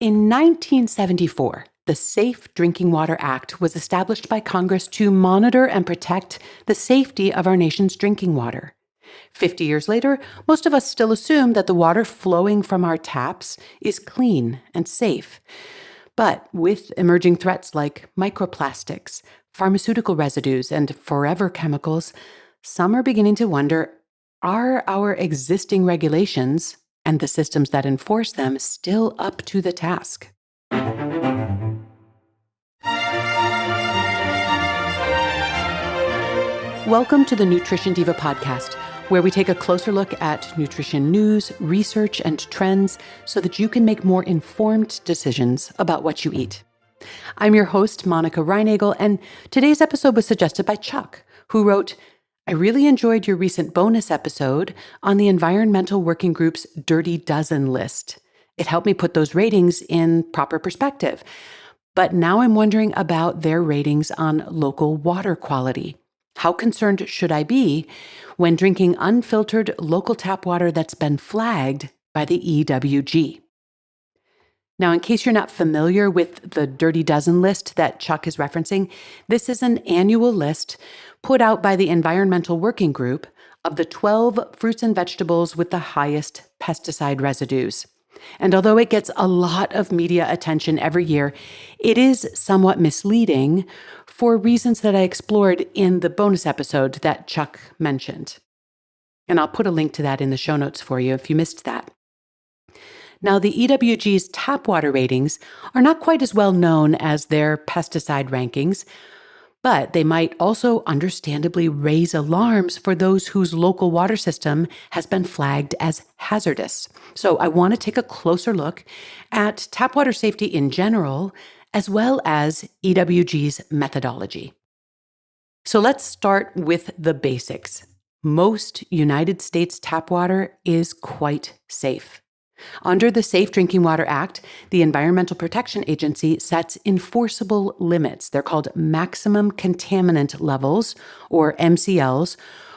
In 1974, the Safe Drinking Water Act was established by Congress to monitor and protect the safety of our nation's drinking water. 50 years later, most of us still assume that the water flowing from our taps is clean and safe. But with emerging threats like microplastics, pharmaceutical residues, and forever chemicals, some are beginning to wonder, are our existing regulations and the systems that enforce them still up to the task? Welcome to the Nutrition Diva podcast, where we take a closer look at nutrition news, research, and trends so that you can make more informed decisions about what you eat. I'm your host, Monica Reinagel, and today's episode was suggested by Chuck, who wrote, I really enjoyed your recent bonus episode on the Environmental Working Group's Dirty Dozen list. It helped me put those ratings in proper perspective. But now I'm wondering about their ratings on local water quality. How concerned should I be when drinking unfiltered local tap water that's been flagged by the EWG? Now, in case you're not familiar with the Dirty Dozen list that Chuck is referencing, this is an annual list put out by the Environmental Working Group of the 12 fruits and vegetables with the highest pesticide residues. And although it gets a lot of media attention every year, it is somewhat misleading for reasons that I explored in the bonus episode that Chuck mentioned. And I'll put a link to that in the show notes for you if you missed that. Now, the EWG's tap water ratings are not quite as well known as their pesticide rankings, but they might also understandably raise alarms for those whose local water system has been flagged as hazardous. So I want to take a closer look at tap water safety in general, as well as EWG's methodology. So let's start with the basics. Most United States tap water is quite safe. Under the Safe Drinking Water Act, the Environmental Protection Agency sets enforceable limits. They're called maximum contaminant levels, or MCLs,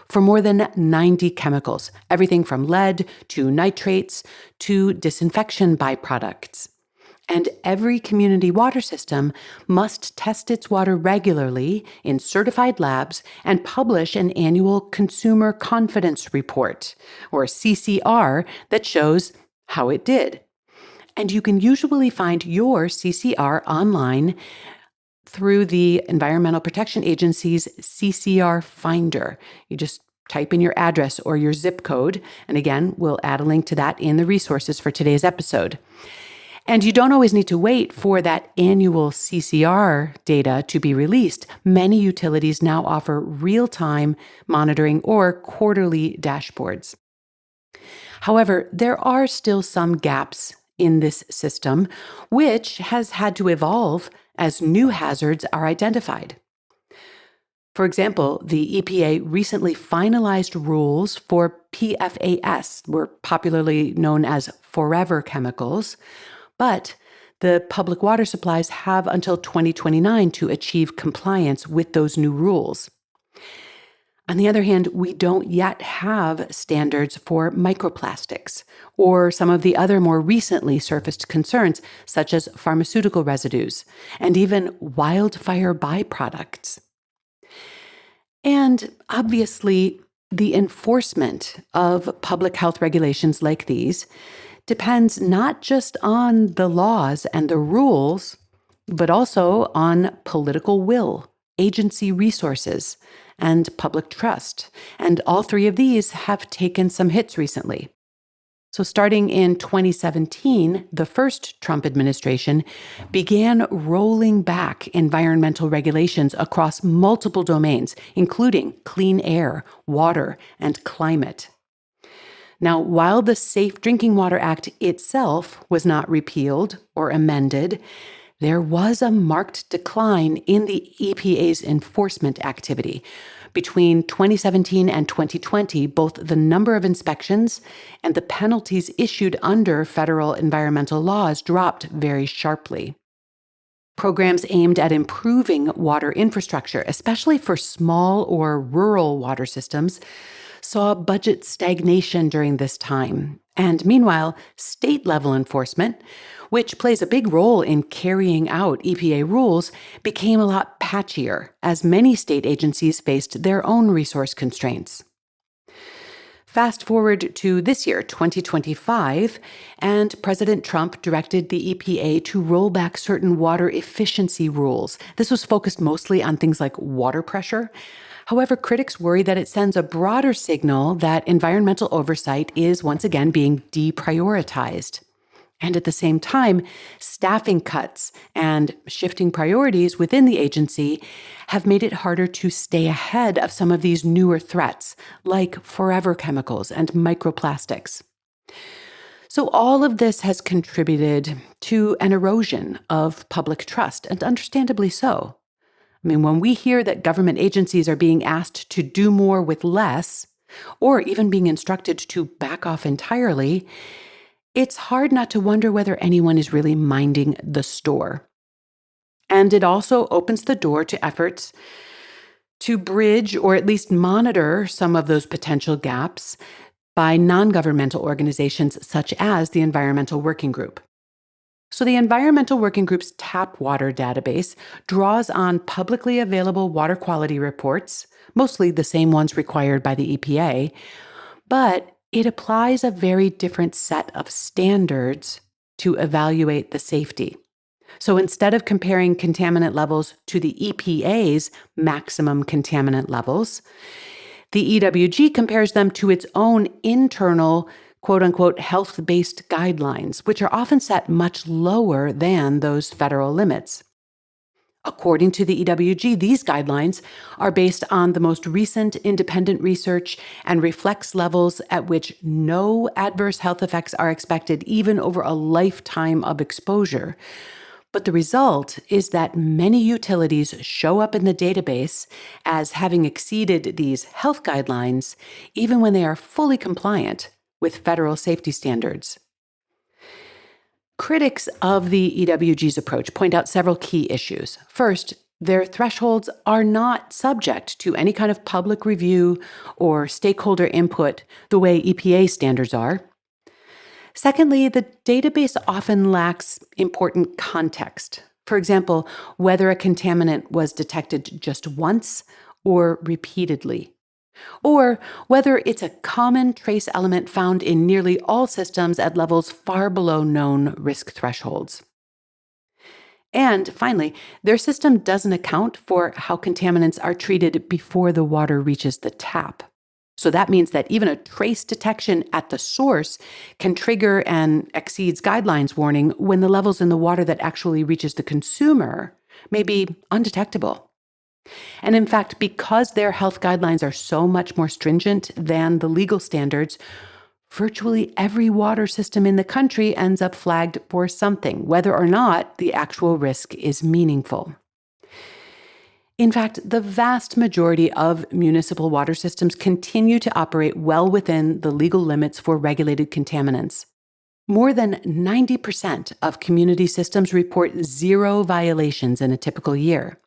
for more than 90 chemicals, everything from lead to nitrates to disinfection byproducts. And every community water system must test its water regularly in certified labs and publish an annual Consumer Confidence Report, or CCR, that shows how it did. And you can usually find your CCR online through the Environmental Protection Agency's CCR Finder. You just type in your address or your zip code. And again, we'll add a link to that in the resources for today's episode. And you don't always need to wait for that annual CCR data to be released. Many utilities now offer real-time monitoring or quarterly dashboards. However, there are still some gaps in this system, which has had to evolve as new hazards are identified. For example, the EPA recently finalized rules for PFAS, were popularly known as forever chemicals, but the public water supplies have until 2029 to achieve compliance with those new rules. On the other hand, we don't yet have standards for microplastics or some of the other more recently surfaced concerns, such as pharmaceutical residues and even wildfire byproducts. And obviously, the enforcement of public health regulations like these depends not just on the laws and the rules, but also on political will, agency resources, and public trust. And all three of these have taken some hits recently. So starting in 2017, the first Trump administration began rolling back environmental regulations across multiple domains, including clean air, water, and climate. Now, while the Safe Drinking Water Act itself was not repealed or amended, there was a marked decline in the EPA's enforcement activity. Between 2017 and 2020, both the number of inspections and the penalties issued under federal environmental laws dropped very sharply. Programs aimed at improving water infrastructure, especially for small or rural water systems, saw budget stagnation during this time, And meanwhile, state-level enforcement, which plays a big role in carrying out EPA rules, became a lot patchier as many state agencies faced their own resource constraints. Fast forward to this year, 2025, and President Trump directed the EPA to roll back certain water efficiency rules. This was focused mostly on things like water pressure. However, critics worry that it sends a broader signal that environmental oversight is once again being deprioritized. And at the same time, staffing cuts and shifting priorities within the agency have made it harder to stay ahead of some of these newer threats, like forever chemicals and microplastics. So all of this has contributed to an erosion of public trust, and understandably so. I mean, when we hear that government agencies are being asked to do more with less, or even being instructed to back off entirely, it's hard not to wonder whether anyone is really minding the store. And it also opens the door to efforts to bridge or at least monitor some of those potential gaps by non-governmental organizations such as the Environmental Working Group. So the Environmental Working Group's tap water database draws on publicly available water quality reports, mostly the same ones required by the EPA, but it applies a very different set of standards to evaluate the safety. So instead of comparing contaminant levels to the EPA's maximum contaminant levels, the EWG compares them to its own internal, quote-unquote, health-based guidelines, which are often set much lower than those federal limits. According to the EWG, these guidelines are based on the most recent independent research and reflects levels at which no adverse health effects are expected even over a lifetime of exposure. But the result is that many utilities show up in the database as having exceeded these health guidelines, even when they are fully compliant with federal safety standards. Critics of the EWG's approach point out several key issues. First, their thresholds are not subject to any kind of public review or stakeholder input the way EPA standards are. Secondly, the database often lacks important context. For example, whether a contaminant was detected just once or repeatedly, or whether it's a common trace element found in nearly all systems at levels far below known risk thresholds. And finally, their system doesn't account for how contaminants are treated before the water reaches the tap. So that means that even a trace detection at the source can trigger an exceeds guidelines warning when the levels in the water that actually reaches the consumer may be undetectable. And in fact, because their health guidelines are so much more stringent than the legal standards, virtually every water system in the country ends up flagged for something, whether or not the actual risk is meaningful. In fact, the vast majority of municipal water systems continue to operate well within the legal limits for regulated contaminants. More than 90% of community systems report zero violations in a typical year.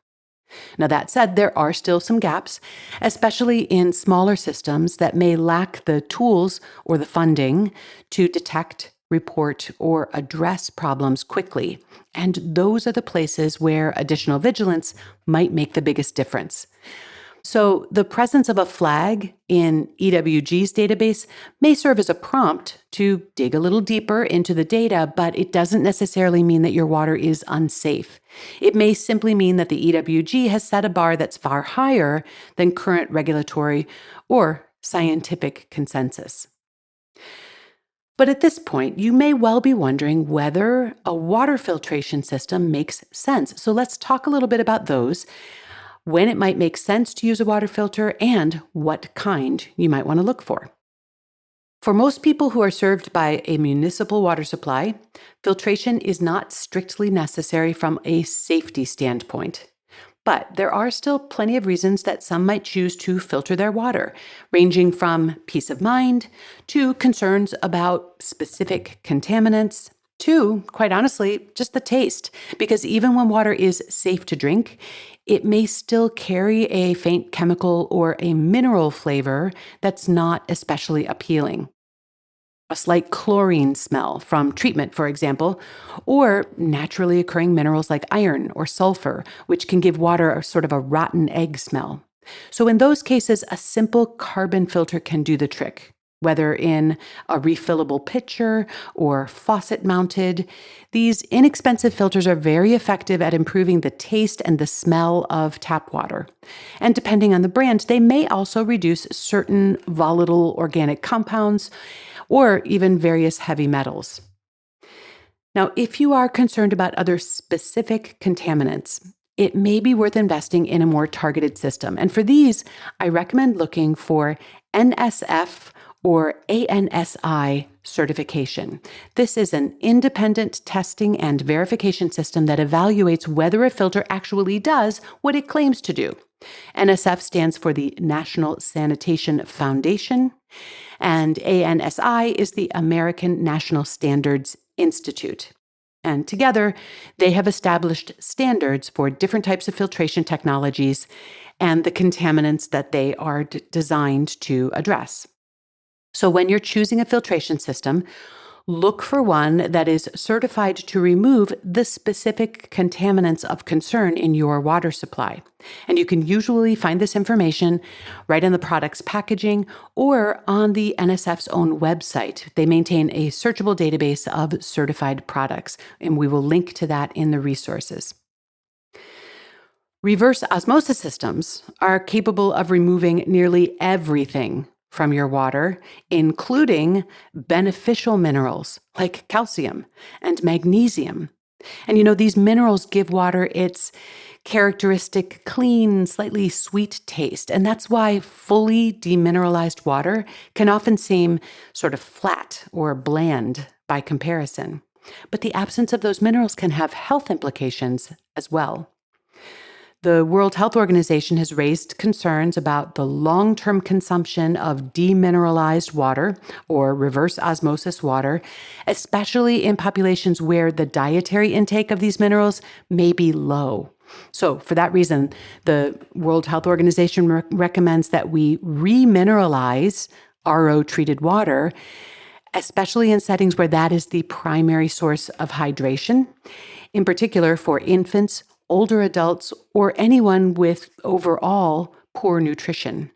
Now, that said, there are still some gaps, especially in smaller systems that may lack the tools or the funding to detect, report, or address problems quickly. And those are the places where additional vigilance might make the biggest difference. So the presence of a flag in EWG's database may serve as a prompt to dig a little deeper into the data, but it doesn't necessarily mean that your water is unsafe. It may simply mean that the EWG has set a bar that's far higher than current regulatory or scientific consensus. But at this point, you may well be wondering whether a water filtration system makes sense. So let's talk a little bit about those, when it might make sense to use a water filter, and what kind you might want to look for. For most people who are served by a municipal water supply, filtration is not strictly necessary from a safety standpoint. But there are still plenty of reasons that some might choose to filter their water, ranging from peace of mind to concerns about specific contaminants to, quite honestly, just the taste. Because even when water is safe to drink, it may still carry a faint chemical or a mineral flavor that's not especially appealing. a slight chlorine smell from treatment, for example, or naturally occurring minerals like iron or sulfur, which can give water a sort of a rotten egg smell. So in those cases, a simple carbon filter can do the trick. Whether in a refillable pitcher or faucet mounted, these inexpensive filters are very effective at improving the taste and the smell of tap water. And depending on the brand, they may also reduce certain volatile organic compounds or even various heavy metals. Now, if you are concerned about other specific contaminants, it may be worth investing in a more targeted system. And for these, I recommend looking for NSF or ANSI certification. This is an independent testing and verification system that evaluates whether a filter actually does what it claims to do. NSF stands for the National Sanitation Foundation, and ANSI is the American National Standards Institute. And together, they have established standards for different types of filtration technologies and the contaminants that they are designed to address. So when you're choosing a filtration system, look for one that is certified to remove the specific contaminants of concern in your water supply. And you can usually find this information right on the product's packaging or on the NSF's own website. They maintain a searchable database of certified products, and we will link to that in the resources. Reverse osmosis systems are capable of removing nearly everything from your water, including beneficial minerals like calcium and magnesium. And these minerals give water its characteristic clean, slightly sweet taste. And that's why fully demineralized water can often seem sort of flat or bland by comparison. But the absence of those minerals can have health implications as well. The World Health Organization has raised concerns about the long-term consumption of demineralized water or reverse osmosis water, especially in populations where the dietary intake of these minerals may be low. So for that reason, the World Health Organization recommends that we remineralize RO-treated water, especially in settings where that is the primary source of hydration, in particular for infants, older adults, or anyone with overall poor nutrition.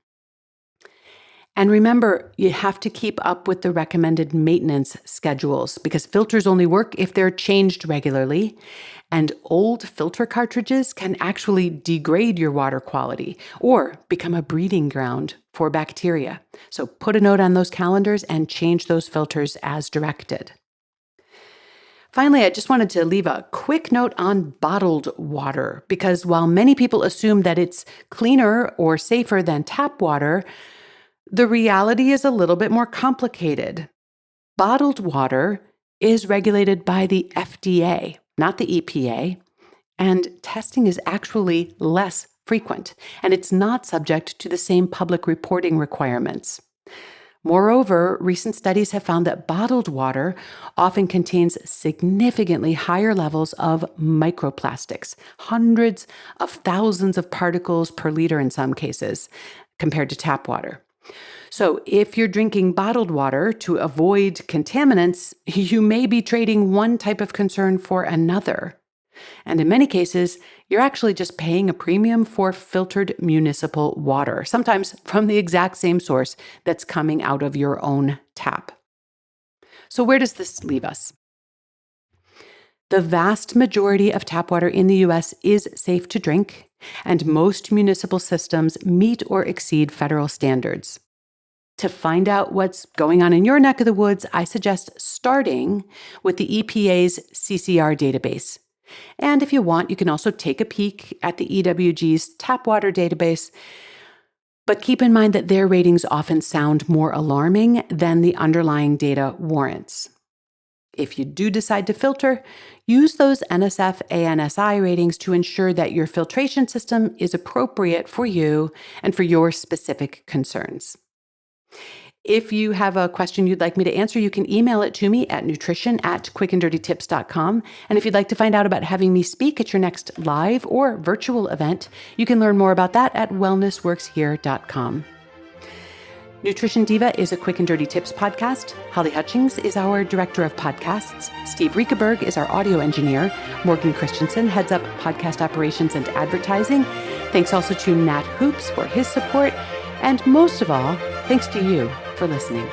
And remember, you have to keep up with the recommended maintenance schedules because filters only work if they're changed regularly, and old filter cartridges can actually degrade your water quality or become a breeding ground for bacteria. So put a note on those calendars and change those filters as directed. Finally, I just wanted to leave a quick note on bottled water, because while many people assume that it's cleaner or safer than tap water, the reality is a little bit more complicated. Bottled water is regulated by the FDA, not the EPA, and testing is actually less frequent, and it's not subject to the same public reporting requirements. Moreover, recent studies have found that bottled water often contains significantly higher levels of microplastics, hundreds of thousands of particles per liter in some cases, compared to tap water. So if you're drinking bottled water to avoid contaminants, you may be trading one type of concern for another. And in many cases, you're actually just paying a premium for filtered municipal water, sometimes from the exact same source that's coming out of your own tap. So where does this leave us? The vast majority of tap water in the U.S. is safe to drink, and most municipal systems meet or exceed federal standards. To find out what's going on in your neck of the woods, I suggest starting with the EPA's CCR database. And if you want, you can also take a peek at the EWG's tap water database. But keep in mind that their ratings often sound more alarming than the underlying data warrants. If you do decide to filter, use those NSF ANSI ratings to ensure that your filtration system is appropriate for you and for your specific concerns. If you have a question you'd like me to answer, you can email it to me at nutrition@quickanddirtytips.com. And if you'd like to find out about having me speak at your next live or virtual event, you can learn more about that at wellnessworkshere.com. Nutrition Diva is a quick and dirty tips podcast. Holly Hutchings is our director of podcasts. Steve Riekeberg is our audio engineer. Morgan Christensen heads up podcast operations and advertising. Thanks also to Nat Hoops for his support. And most of all, thanks to you for listening.